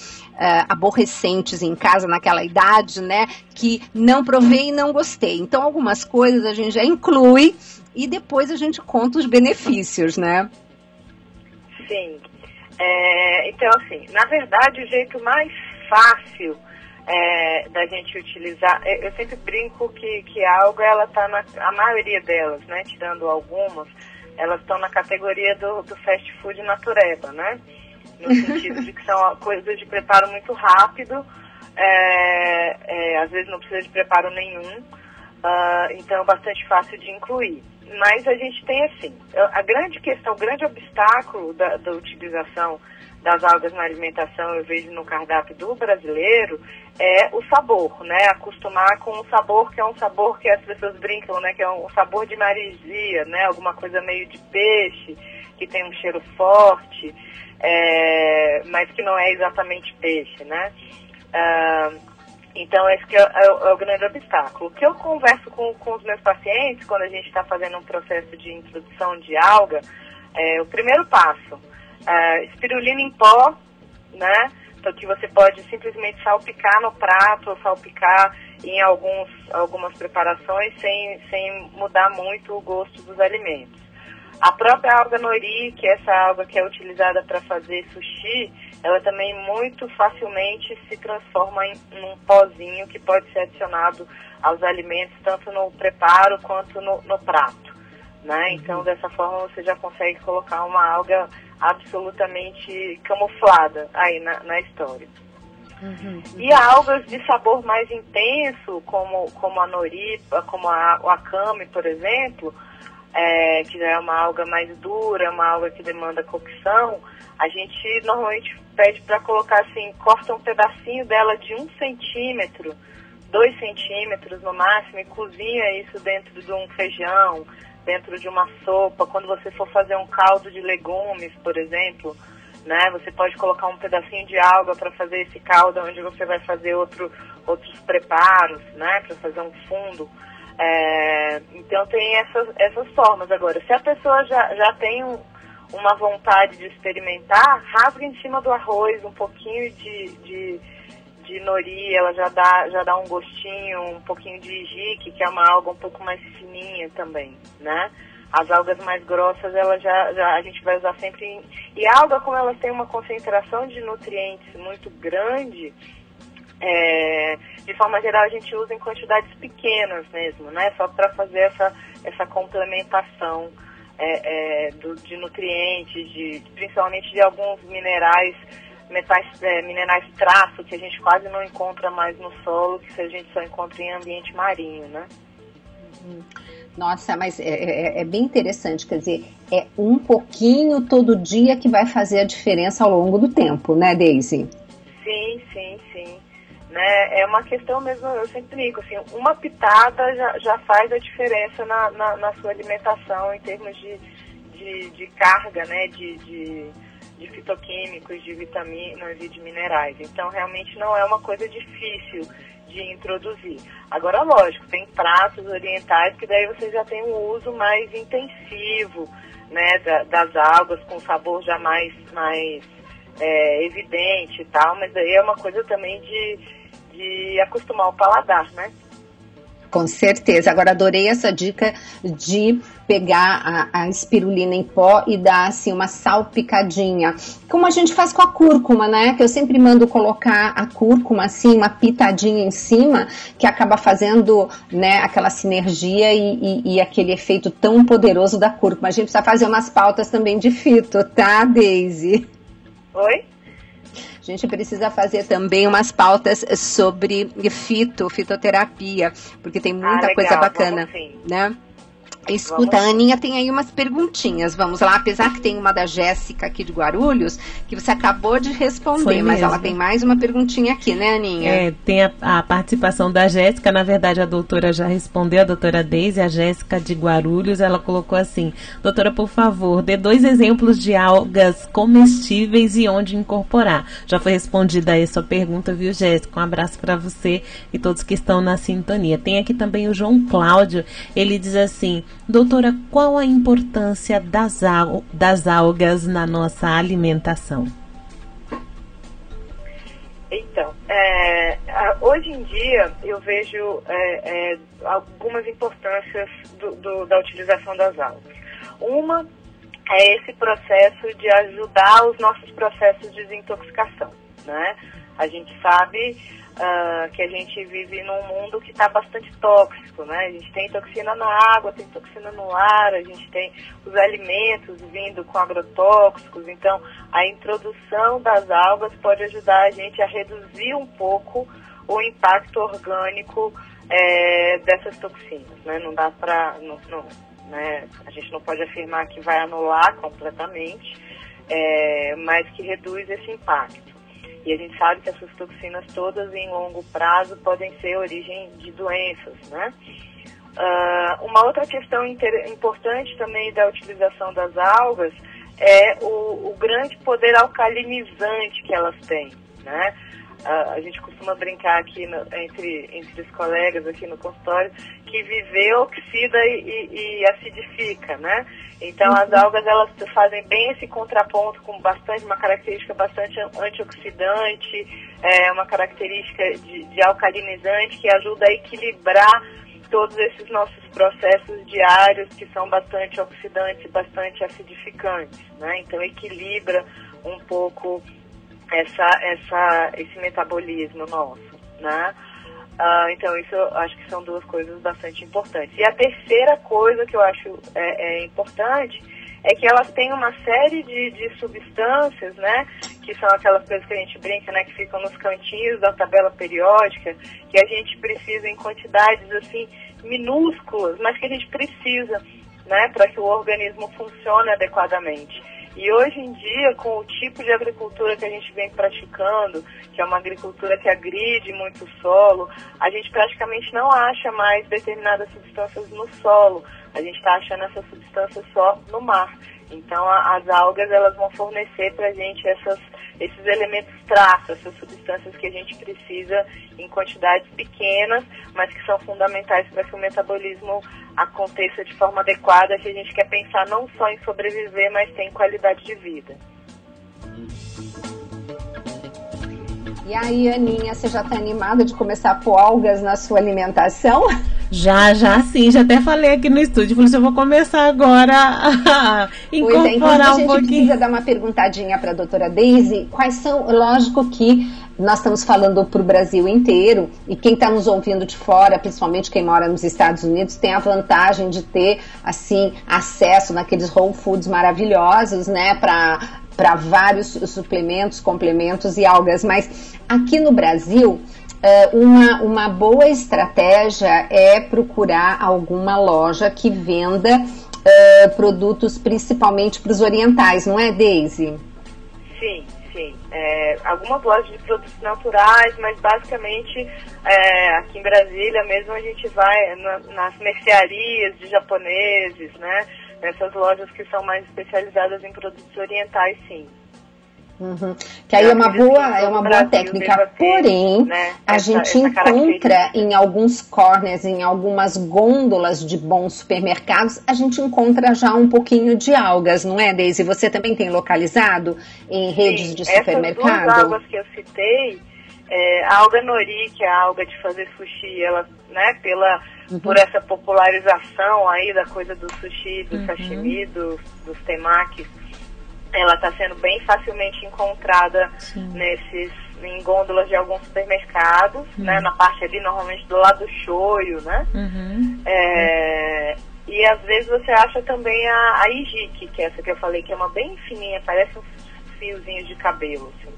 aborrecentes em casa naquela idade, né, que não provei e não gostei. Então algumas coisas a gente já inclui e depois a gente conta os benefícios, né? Sim. Então, assim, na verdade, o jeito mais fácil da gente utilizar, eu sempre brinco que a alga, ela tá a maioria delas, né, tirando algumas, elas estão na categoria do fast food natureba, né, no sentido de que são coisas de preparo muito rápido, às vezes não precisa de preparo nenhum, então é bastante fácil de incluir. Mas a gente tem, assim, a grande questão, o grande obstáculo da utilização das algas na alimentação, eu vejo no cardápio do brasileiro, é o sabor, né? Acostumar com um sabor que é um sabor que as pessoas brincam, né? Que é um sabor de maresia, né? Alguma coisa meio de peixe, que tem um cheiro forte, mas que não é exatamente peixe, né? Então, esse que é o grande obstáculo. O que eu converso com os meus pacientes, quando a gente está fazendo um processo de introdução de alga, o primeiro passo, espirulina em pó, né? Então, que você pode simplesmente salpicar no prato ou salpicar em algumas preparações sem mudar muito o gosto dos alimentos. A própria alga nori, que é essa alga que é utilizada para fazer sushi, ela também muito facilmente se transforma em um pozinho que pode ser adicionado aos alimentos, tanto no preparo quanto no prato, né? Então, dessa forma, você já consegue colocar uma alga absolutamente camuflada aí na história. E algas de sabor mais intenso, como a nori, como o akame, por exemplo, que já é uma alga mais dura, uma alga que demanda cocção, a gente normalmente pede para colocar assim, corta um pedacinho dela de 1 centímetro, 2 centímetros no máximo, e cozinha isso dentro de um feijão, dentro de uma sopa. Quando você for fazer um caldo de legumes, por exemplo, né, você pode colocar um pedacinho de alga para fazer esse caldo, onde você vai fazer outros preparos, né, para fazer um fundo. Então tem essas formas. Agora, se a pessoa já tem uma vontade de experimentar, rasga em cima do arroz um pouquinho de nori, ela já dá um gostinho, um pouquinho de hijique, que é uma alga um pouco mais fininha também, né? As algas mais grossas, ela a gente vai usar sempre. E a alga, como elas têm uma concentração de nutrientes muito grande, de forma geral a gente usa em quantidades pequenas mesmo, né? Só para fazer essa complementação de nutrientes, principalmente de alguns minerais traço, que a gente quase não encontra mais no solo, que a gente só encontra em ambiente marinho, né? Nossa, mas é bem interessante, quer dizer, é um pouquinho todo dia que vai fazer a diferença ao longo do tempo, né, Deise? Sim. Né? É uma questão mesmo, eu sempre digo, assim, uma pitada já faz a diferença na sua alimentação em termos de carga, né, de fitoquímicos, de vitaminas e de minerais. Então, realmente não é uma coisa difícil de introduzir. Agora, lógico, tem pratos orientais que daí você já tem um uso mais intensivo, né, das algas, com sabor já mais evidente e tal, mas daí é uma coisa também de acostumar o paladar, né? Com certeza. Agora, adorei essa dica de pegar a espirulina em pó e dar assim uma salpicadinha, como a gente faz com a cúrcuma, né? Que eu sempre mando colocar a cúrcuma assim, uma pitadinha em cima, que acaba fazendo, né, aquela sinergia e aquele efeito tão poderoso da cúrcuma. A gente precisa fazer umas pautas também de fito, tá, Deise? Oi? A gente precisa fazer também umas pautas sobre fitoterapia, porque tem muita legal, coisa bacana, né? Escuta, a Aninha tem aí umas perguntinhas, vamos lá, apesar que tem uma da Jéssica aqui de Guarulhos, que você acabou de responder, mas ela tem mais uma perguntinha aqui, né, Aninha? Tem a participação da Jéssica, na verdade a doutora já respondeu, a doutora Deise, a Jéssica de Guarulhos, ela colocou assim: doutora, por favor, dê 2 exemplos de algas comestíveis e onde incorporar. Já foi respondida aí a sua pergunta, viu, Jéssica? Um abraço para você e todos que estão na sintonia. Tem aqui também o João Cláudio, ele diz assim: doutora, qual a importância das algas na nossa alimentação? Então, hoje em dia eu vejo algumas importâncias da utilização das algas. Uma é esse processo de ajudar os nossos processos de desintoxicação, né? A gente sabe que a gente vive num mundo que está bastante tóxico, né? A gente tem toxina na água, tem toxina no ar, a gente tem os alimentos vindo com agrotóxicos. Então, a introdução das algas pode ajudar a gente a reduzir um pouco o impacto orgânico dessas toxinas, né? Não dá para... né? A gente não pode afirmar que vai anular completamente, mas que reduz esse impacto. E a gente sabe que essas toxinas todas em longo prazo podem ser origem de doenças, né? Uma outra questão importante também da utilização das algas é o grande poder alcalinizante que elas têm, né? A gente costuma brincar aqui entre os colegas aqui no consultório que viver oxida e acidifica, né? Então as algas, elas fazem bem esse contraponto com uma característica bastante antioxidante, uma característica de alcalinizante que ajuda a equilibrar todos esses nossos processos diários que são bastante oxidantes e bastante acidificantes, né? Então equilibra um pouco esse metabolismo nosso, né? Então isso eu acho que são 2 coisas bastante importantes. E a terceira coisa que eu acho importante é que elas têm uma série de substâncias, né? Que são aquelas coisas que a gente brinca, né? Que ficam nos cantinhos da tabela periódica, que a gente precisa em quantidades assim minúsculas, mas que a gente precisa né, para que o organismo funcione adequadamente. E hoje em dia, com o tipo de agricultura que a gente vem praticando, que é uma agricultura que agride muito o solo, a gente praticamente não acha mais determinadas substâncias no solo. A gente está achando essas substâncias só no mar. Então, as algas, elas vão fornecer para a gente esses elementos traços, essas substâncias que a gente precisa em quantidades pequenas, mas que são fundamentais para que o metabolismo aconteça de forma adequada, que a gente quer pensar não só em sobreviver, mas ter em qualidade de vida. E aí, Aninha, você já está animada de começar a pôr algas na sua alimentação? Já sim, já até falei aqui no estúdio, falei, eu vou começar agora a incorporar um pouquinho. A gente precisa dar uma perguntadinha para a doutora Deise, quais são, lógico que nós estamos falando para o Brasil inteiro, e quem está nos ouvindo de fora, principalmente quem mora nos Estados Unidos, tem a vantagem de ter, assim, acesso naqueles Whole Foods maravilhosos, né, para vários suplementos, complementos e algas, mas aqui no Brasil, uma boa estratégia é procurar alguma loja que venda produtos principalmente para os orientais, não é, Deise? Sim. Algumas lojas de produtos naturais, mas basicamente aqui em Brasília mesmo a gente vai nas mercearias de japoneses, né? Nessas lojas que são mais especializadas em produtos orientais, sim. Uhum. Que aí é uma boa técnica, porém, né, a gente encontra em alguns corners, em algumas gôndolas de bons supermercados, a gente encontra já um pouquinho de algas, não é, Deise? Você também tem localizado em redes de supermercado? Essas duas algas que eu citei, a alga nori, que é a alga de fazer sushi, ela, né, por essa popularização aí da coisa do sushi, do sashimi, dos temakis, ela está sendo bem facilmente encontrada em gôndolas de alguns supermercados, né, na parte ali, normalmente do lado do shoyu, né? E às vezes você acha também a Ijiki, que é essa que eu falei, que é uma bem fininha, parece uns fiozinhos de cabelo, assim.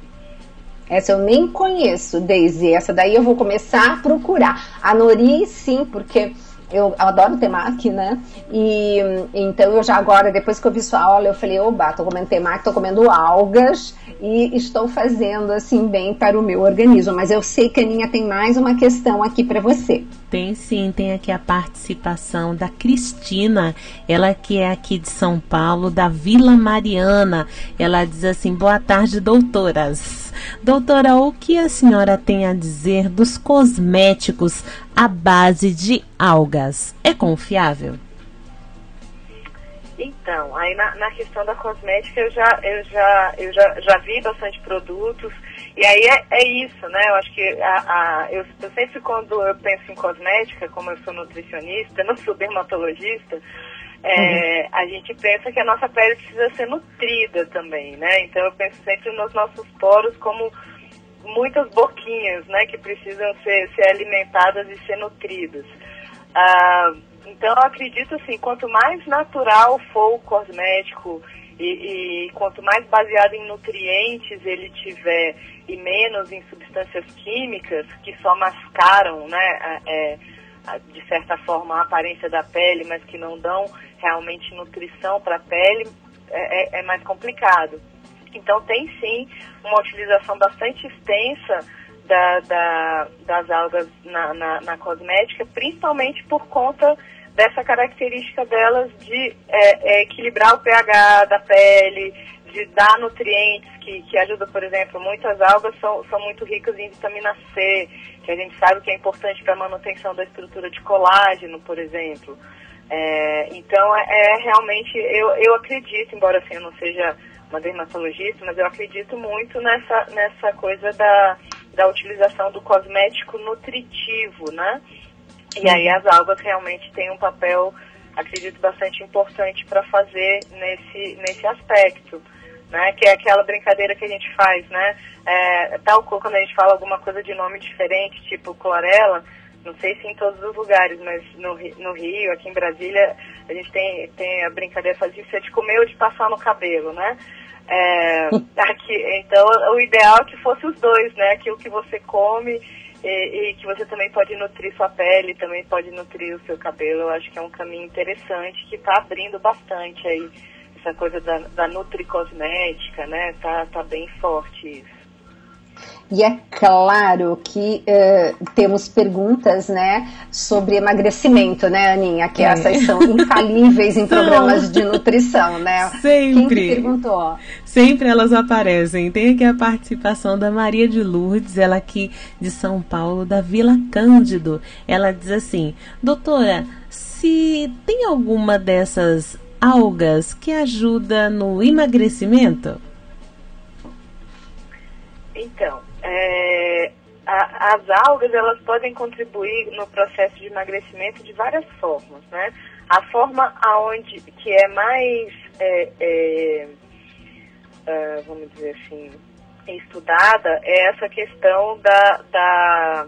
Essa eu nem conheço, Deise, essa daí eu vou começar a procurar. A nori, sim, porque eu adoro temaki, né? E então eu já agora, depois que eu vi sua aula, eu falei, oba, tô comendo temaki, tô comendo algas e estou fazendo assim bem para o meu organismo. Mas eu sei que a Aninha tem mais uma questão aqui para você. Tem sim, tem aqui a participação da Cristina, ela que é aqui de São Paulo, da Vila Mariana. Ela diz assim, boa tarde, doutoras. Doutora, o que a senhora tem a dizer dos cosméticos à base de algas? É confiável? Então, aí na questão da cosmética eu já vi bastante produtos, e aí é isso, né? Eu acho que eu sempre, quando eu penso em cosmética, como eu sou nutricionista, não sou dermatologista, a gente pensa que a nossa pele precisa ser nutrida também, né? Então eu penso sempre nos nossos poros como muitas boquinhas, né? Que precisam ser alimentadas e ser nutridas. Então eu acredito assim, quanto mais natural for o cosmético e quanto mais baseado em nutrientes ele tiver e menos em substâncias químicas que só mascaram, né? De certa forma a aparência da pele, mas que não dão realmente nutrição para a pele, é mais complicado. Então tem sim uma utilização bastante extensa das algas na cosmética, principalmente por conta dessa característica delas de equilibrar o pH da pele, de dar nutrientes que ajudam, por exemplo, muitas algas são muito ricas em vitamina C, que a gente sabe que é importante para a manutenção da estrutura de colágeno, por exemplo. Então, realmente, eu acredito, embora assim eu não seja uma dermatologista, mas eu acredito muito nessa coisa da utilização do cosmético nutritivo, né? E aí as algas realmente têm um papel, acredito, bastante importante para fazer nesse aspecto, né? Que é aquela brincadeira que a gente faz, né? Quando a gente fala alguma coisa de nome diferente, tipo clorela, não sei se em todos os lugares, mas no Rio, aqui em Brasília, a gente tem a brincadeira, faz isso, é de comer ou de passar no cabelo, né? Então, o ideal é que fosse os dois, né? Aquilo que você come e que você também pode nutrir sua pele, também pode nutrir o seu cabelo. Eu acho que é um caminho interessante que está abrindo bastante aí essa coisa da nutricosmética, né? Tá bem forte isso. E é claro que temos perguntas, né, sobre emagrecimento, né, Aninha? Que essas são infalíveis em programas de nutrição, né? Sempre. Quem que perguntou? Sempre elas aparecem. Tem aqui a participação da Maria de Lourdes, ela aqui de São Paulo, da Vila Cândido. Ela diz assim: doutora, se tem alguma dessas algas que ajuda no emagrecimento? Então, as algas, elas podem contribuir no processo de emagrecimento de várias formas, né? A forma que é mais, vamos dizer assim, estudada é essa questão da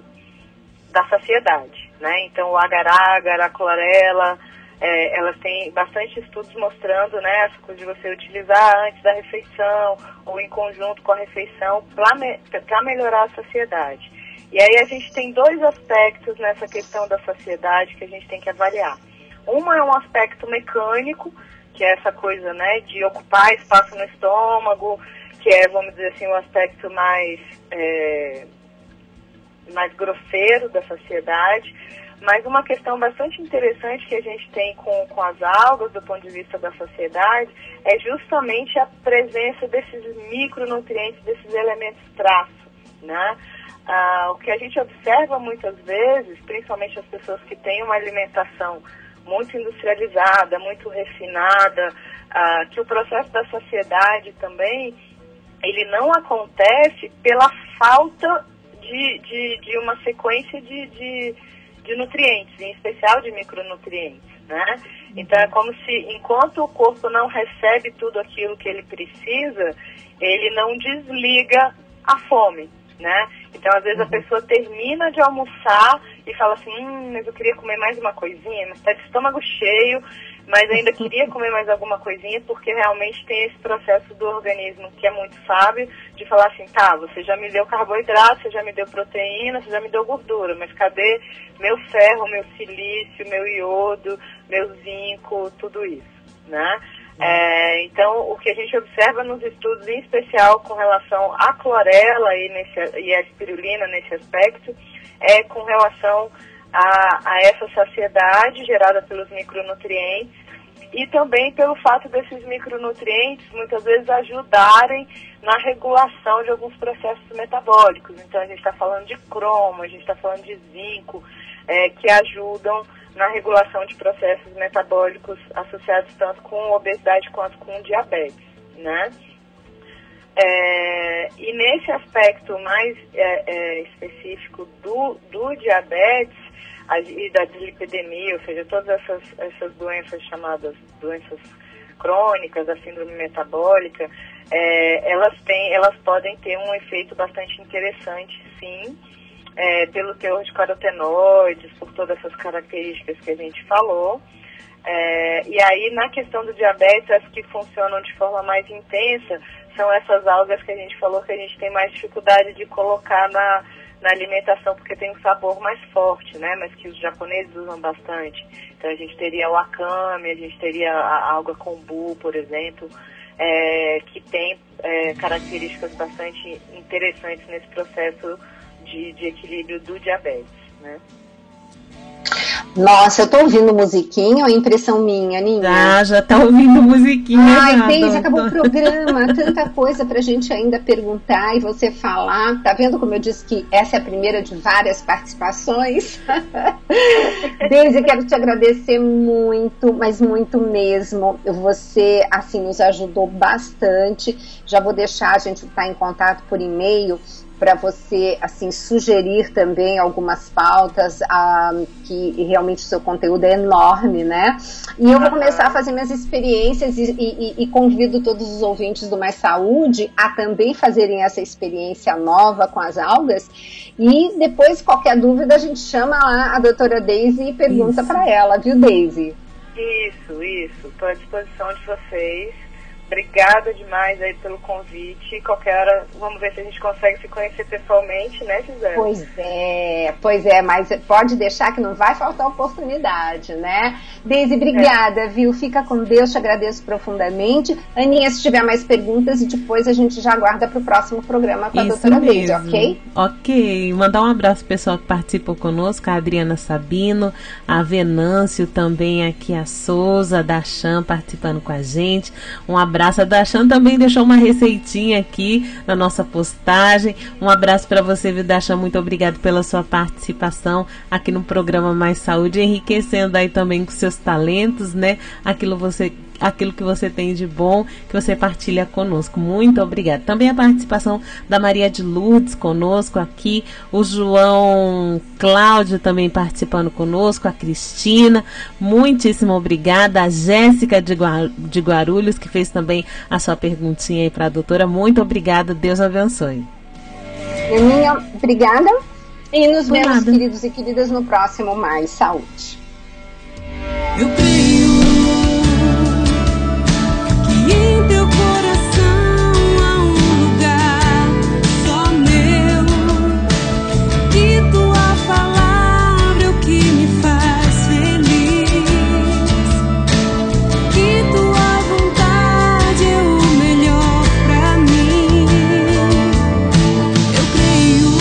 saciedade, né? Então, o agar-agar, a clorela, elas têm bastante estudos mostrando, né, essa coisa de você utilizar antes da refeição ou em conjunto com a refeição para melhorar a saciedade. E aí a gente tem dois aspectos nessa questão da saciedade que a gente tem que avaliar. Uma é um aspecto mecânico, que é essa coisa, né, de ocupar espaço no estômago, que é, vamos dizer assim, um aspecto mais grosseiro da saciedade. Mas uma questão bastante interessante que a gente tem com as algas, do ponto de vista da saciedade, é justamente a presença desses micronutrientes, desses elementos traço, né? O que a gente observa muitas vezes, principalmente as pessoas que têm uma alimentação muito industrializada, muito refinada, que o processo da saciedade também, ele não acontece pela falta de uma sequência de nutrientes, em especial de micronutrientes, né? Então é como se, enquanto o corpo não recebe tudo aquilo que ele precisa, ele não desliga a fome, né? Então às vezes a pessoa termina de almoçar e fala assim, mas eu queria comer mais uma coisinha, mas tá de estômago cheio, mas ainda queria comer mais alguma coisinha, porque realmente tem esse processo do organismo que é muito sábio, de falar assim, tá, você já me deu carboidrato, você já me deu proteína, você já me deu gordura, mas cadê meu ferro, meu silício, meu iodo, meu zinco, tudo isso, né? Então, o que a gente observa nos estudos, em especial com relação à clorela e à espirulina nesse aspecto, é com relação a essa saciedade gerada pelos micronutrientes e também pelo fato desses micronutrientes muitas vezes ajudarem na regulação de alguns processos metabólicos. Então a gente está falando de cromo, a gente está falando de zinco, que ajudam na regulação de processos metabólicos associados tanto com obesidade quanto com diabetes, né? E nesse aspecto mais específico do diabetes e da dislipidemia, ou seja, todas essas doenças chamadas doenças crônicas, a síndrome metabólica, elas podem ter um efeito bastante interessante, sim, pelo teor de carotenoides, por todas essas características que a gente falou. E aí, na questão do diabetes, as que funcionam de forma mais intensa são essas algas que a gente falou que a gente tem mais dificuldade de colocar na alimentação, porque tem um sabor mais forte, né? Mas que os japoneses usam bastante. Então a gente teria o akame, a gente teria a alga kombu, por exemplo, que tem características bastante interessantes nesse processo de equilíbrio do diabetes, né? Nossa, eu tô ouvindo musiquinha ou é impressão minha, Aninha? Já tá ouvindo musiquinha. Ai, Deise, acabou o programa. Tanta coisa pra gente ainda perguntar e você falar. Tá vendo como eu disse que essa é a primeira de várias participações? Deise, quero te agradecer muito, mas muito mesmo. Você, assim, nos ajudou bastante. Já vou deixar, a gente tá em contato por e-mail para você, assim, sugerir também algumas pautas, que realmente o seu conteúdo é enorme, né? E eu vou começar a fazer minhas experiências e convido todos os ouvintes do Mais Saúde a também fazerem essa experiência nova com as algas. E depois, qualquer dúvida, a gente chama lá a doutora Deise e pergunta para ela, viu, Deise? Isso. Estou à disposição de vocês Obrigada demais aí pelo convite. Qualquer hora, vamos ver se a gente consegue se conhecer pessoalmente, né, Gisele? Pois é, mas pode deixar que não vai faltar oportunidade, né? Deise, obrigada, viu? Fica com Deus, te agradeço profundamente. Aninha, se tiver mais perguntas, e depois a gente já aguarda para o próximo programa com a doutora Deise, ok? Ok, mandar um abraço pro pessoal que participou conosco, a Adriana Sabino, a Venâncio também aqui, a Souza, da Chan participando com a gente. Um abraço, a Dachan também deixou uma receitinha aqui na nossa postagem. Um abraço para você, viu, Dachan? Muito obrigado pela sua participação aqui no programa Mais Saúde, enriquecendo aí também com seus talentos, né? Aquilo que você tem de bom, que você partilha conosco. Muito obrigada. Também a participação da Maria de Lourdes conosco aqui, o João Cláudio também participando conosco, a Cristina, muitíssimo obrigada, a Jéssica de Guarulhos, que fez também a sua perguntinha aí para a doutora. Muito obrigada, Deus abençoe. Aninha, obrigada, e nos vemos, queridos e queridas, no próximo Mais Saúde. Eu creio que em teu coração há um lugar só meu, e tua palavra é o que me faz feliz, que tua vontade é o melhor pra mim. Eu creio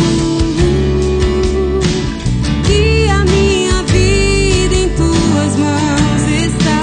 que a minha vida em tuas mãos está.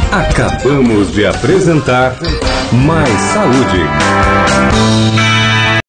Acabamos de apresentar Mais Saúde.